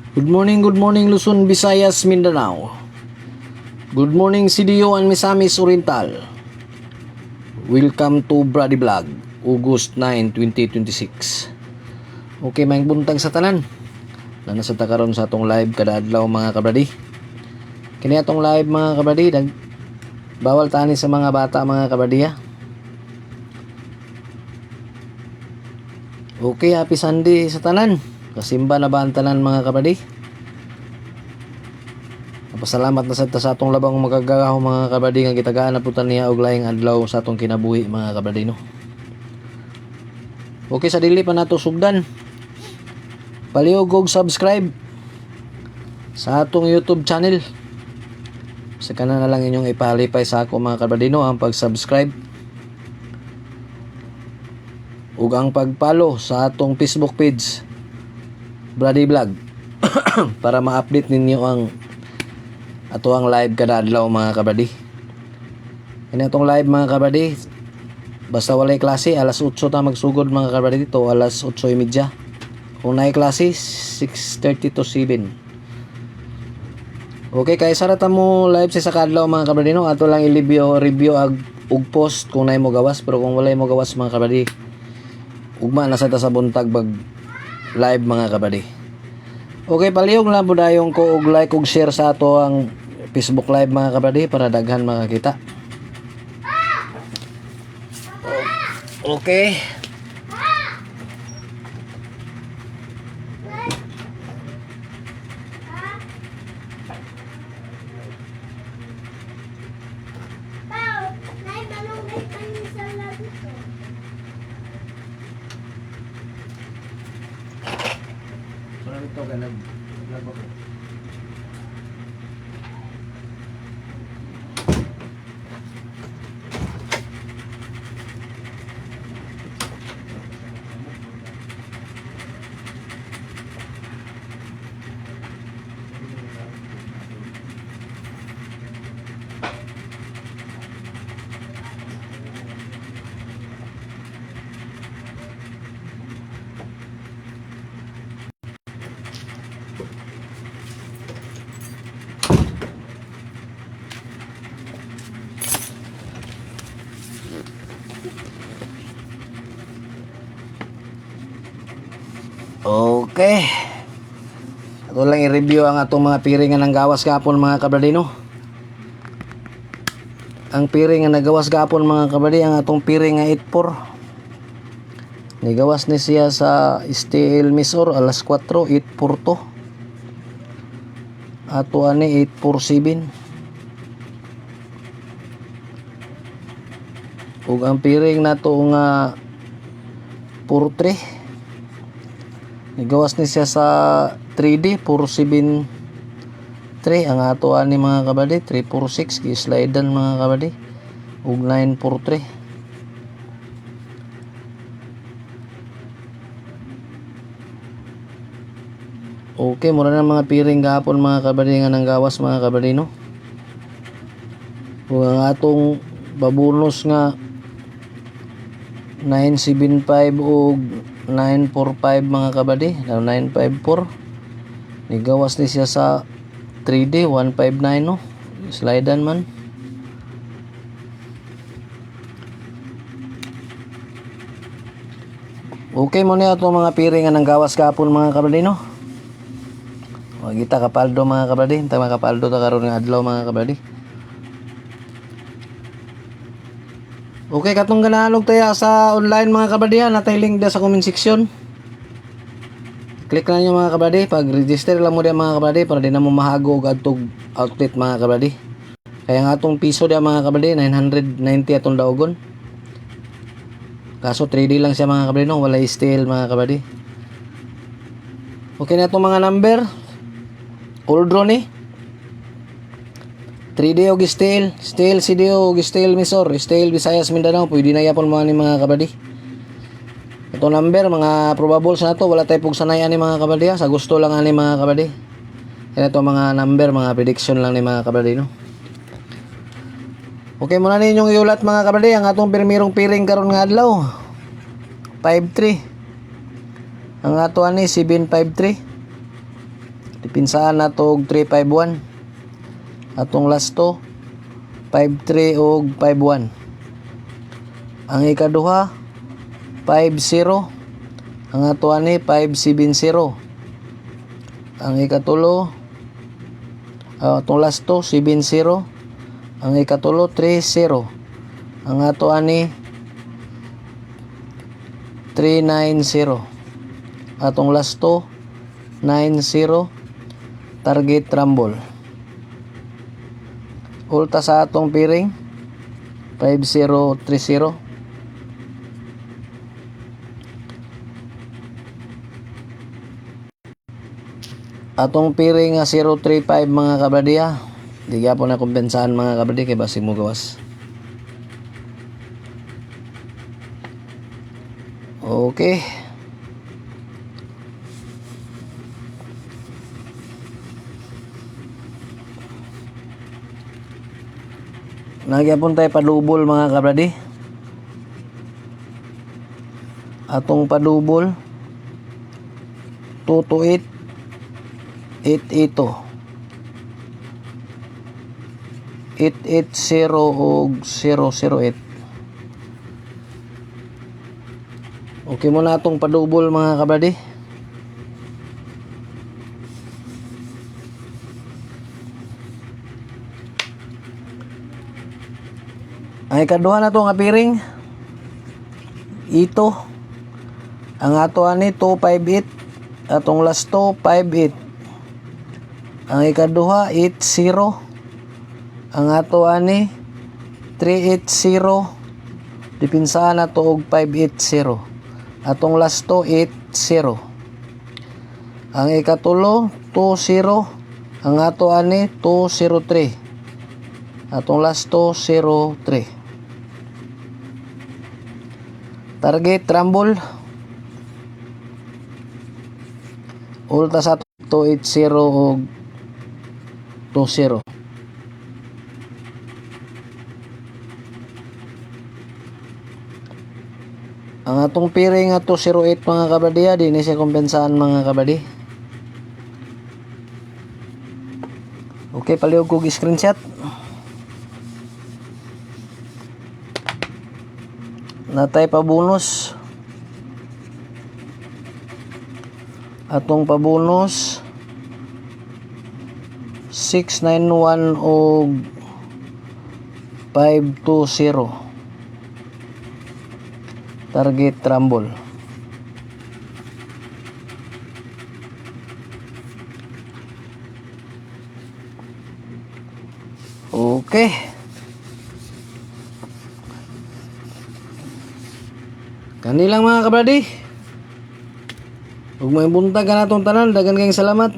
Good morning Luzon, Visayas, Mindanao. Good morning CDO and Misamis Oriental. Welcome to Brady Vlog, August 9, 2026. Okay, maayong buntag sa tanan. Nasa karon sa atong live kada adlaw mga kabradi. Kini atong live mga kabradi, bawal tani sa mga bata mga kabradi ha. Okay, happy Sunday sa tanan. Kasimba na ba ang tanan mga kabradi? Pasalamat na sa atong labang magagagaw mga kabradi nga gitagaan na putan niya og laing adlaw sa atong kinabuhi mga kabradi no. Okay, sa dili pa nato sugdan. Palihog og subscribe sa atong YouTube channel. Sa kana na lang inyong ipalipay sa ako mga kabradi no ang pag-subscribe ug ang pag-follow sa atong Facebook page Brady Vlog para ma-update ninyo ang ato ang live kada adlaw mga kabradi. Kani atong live mga kabradi, basta walay klase alas 8 ta magsugod mga kabradi dito, alas 8:30. Kung naay klase 6:30 to 7. Okay, kay sarata mo live sa kadlaw mga kabradi no, ato lang i-review ug post kung naay mo gawas, pero kung walay mo gawas mga kabradi, ugma na sa ta sa buntag bag live mga kabradi. Okay, palihog lang po dayong ko og like ug share sa ato ang Facebook live mga kabradi para daghan makakita. Okay. Ito ganag labo ko. Okay. Ato lang i-review ang atong mga piring nga nanggawas gapon mga kabradi no. Ang piring nga nagawas gapon mga kabradi, ang atong piring nga 8-4. Nigawas ni siya sa steel misor alas 4, 8-4 to. Ato ani 8-4-7. Ug ang piring nato nga 4-3. Nigawas ni siya sa 3D 4-7-3. Ang ato ani mga kabady 3-4-6 gi-slidean mga kabady ug 9-4-3. Okay, mura na mga piring gahapon mga kabady nga nanggawas mga kabady no. Ug ang atong babonus nga 975 ug 945 mga kabady, 954. Nigawas ni siya sa 3D 159 no. Slidean man. Okay mo niya itong mga piring nga nanggawas kapon mga kabady no. Magita kapaldo mga kabady, ta makapaldo ta karon nga adlaw mga kabady. Okay, katong ganahalog tayo sa online mga kabady ha, natay link da sa comment section. Click lang nyo mga kabady, pag-register lang mo diyan mga kabady para di na mo mahago og adtog outlet mga kabady. Kaya nga atong piso diyan mga kabady 990 atong daogon. Kaso 3D lang siya mga kabady no, wala steel mga kabady. Okay na itong mga number. All draw ni 3D og steel, CDO og steel misor, steel Visayas Mindanao, pwede na yapon mo ni mga kabady. Ito number, mga probables na to, wala tayo pong sanayan ni mga kabady ha, sa gusto lang ani mga kabady. Yan ito mga number, mga prediction lang ni mga kabady no. Okay muna ninyong iulat mga kabady ang atong pirmirong piring karon nga adlaw. 5-3. Ang ato ani 7-5-3. Pinsaan na to og 351. Atong last to 53 og 51. Ang ikaduha 50. Ang ato ani 570. Ang ikatulo atong last to 70. Ang ikatulo 30. Ang ato ani 390. Atong last to 90. Target rumble. Ulta sa atong piring 5030. Atong piring nga 035 mga kabradiya. Di gyapon na kumpensahan mga kabradi kay basi mo gawas. Okay. Nagyapon tayo padubol mga kabradi. Atong padubol 228 880 og 008. Okay mo na atong padubol mga kabradi. Ang ikaduha na to nga piring ito. Ang ato ani 258. Atong last to 58. Ang ikaduha 80. Ang ato ani 380. Dipinsaan na to og 580. Atong last to 80. Ang ikatulo 20. Ang ato ani 203. Atong last to 03. Target rumble. Ulta sa 280 og 20. Ang atong piring nga 208 mga kabadiya, di ni siya kumpensahan mga kabadi. Okay, palihog ko screenshot. Natay pa bonus. Atong pa bonus 691 og 520. Target rumble. Okay. Kanilang mga kabradi. Ug may buntag ka natong tanan, dagan kayong salamat.